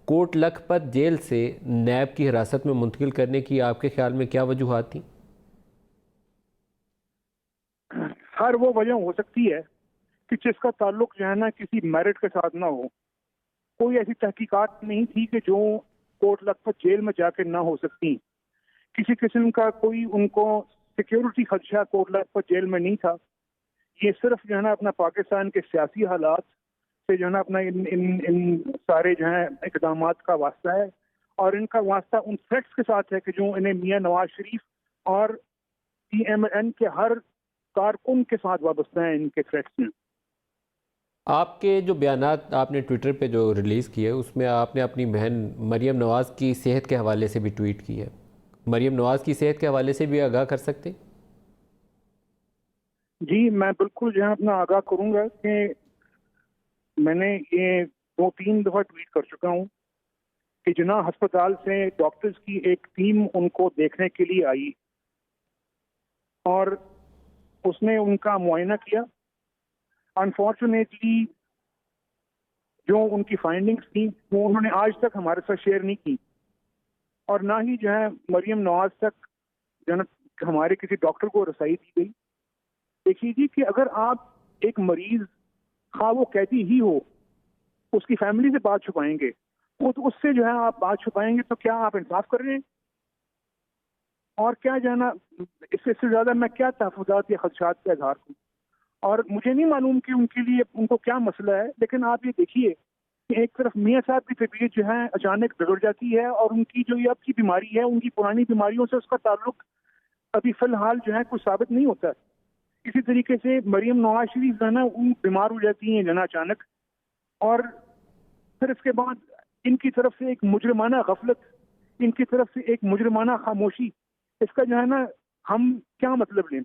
Kot Lakhpat jail سے NAB کی حراست میں منتقل کرنے کی آپ کے خیال میں کیا وجوہات تھیں؟ ہر وہ وجہ ہو سکتی ہے کہ جس کا تعلق جو ہے نا کسی میرٹ کے ساتھ نہ ہو. کوئی ایسی تحقیقات نہیں تھی کہ جو کوٹ لکھپت جیل میں جا کے نہ ہو سکتی. کسی قسم کا کوئی ان کو سیکیورٹی خدشہ کوٹ لکھپت جیل میں نہیں تھا. یہ صرف جو ہے نا اپنا پاکستان کے سیاسی حالات سے جو ہے نا اپنا ان سارے جو ہیں اقدامات کا واسطہ ہے, اور ان کا واسطہ ان تھریٹس کے ساتھ ہے کہ جو انہیں میاں نواز شریف اور PMN کے ہر کارکن کے ساتھ وابستہ ہیں. ان کے تھریٹس میں آپ کے جو بیانات آپ نے ٹویٹر پہ جو ریلیز کیے اس میں آپ نے اپنی بہن مریم نواز کی صحت کے حوالے سے بھی ٹویٹ کی ہے. مریم نواز کی صحت کے حوالے سے بھی آگاہ کر سکتے؟ جی میں بالکل جو ہے اپنا آگاہ کروں گا کہ میں نے یہ 2-3 دفعہ ٹویٹ کر چکا ہوں کہ جناح ہسپتال سے ڈاکٹرز کی ایک ٹیم ان کو دیکھنے کے لیے آئی اور اس نے ان کا معائنہ کیا. انفارچونیٹلی جو ان کی فائنڈنگز تھیں وہ انہوں نے آج تک ہمارے ساتھ شیئر نہیں کی, اور نہ ہی جو ہے مریم نواز تک جو ہے نا ہمارے کسی ڈاکٹر کو رسائی دی گئی. دیکھیے جی کہ اگر آپ ایک مریض خواہ وہ قیدی ہی ہو اس کی فیملی سے بات چھپائیں گے, وہ تو اس سے جو ہے آپ بات چھپائیں گے, تو کیا آپ انصاف کر رہے ہیں؟ اور کیا جو ہے نا اس سے زیادہ میں کیا تحفظات یا خدشات کا اظہار کروں؟ اور مجھے نہیں معلوم کہ ان کے لیے ان کو کیا مسئلہ ہے, لیکن آپ یہ دیکھیے کہ ایک طرف میاں صاحب کی طبیعت جو ہے اچانک بگڑ جاتی ہے, اور ان کی جو یہ اب کی بیماری ہے ان کی پرانی بیماریوں سے اس کا تعلق ابھی فی الحال جو ہے کچھ ثابت نہیں ہوتا. اسی طریقے سے مریم نواز شریف جو ہے نا وہ بیمار ہو جاتی ہیں جو نا اچانک, اور پھر اس کے بعد ان کی طرف سے ایک مجرمانہ غفلت, ان کی طرف سے ایک مجرمانہ خاموشی, اس کا جو ہے نا ہم کیا مطلب لیں؟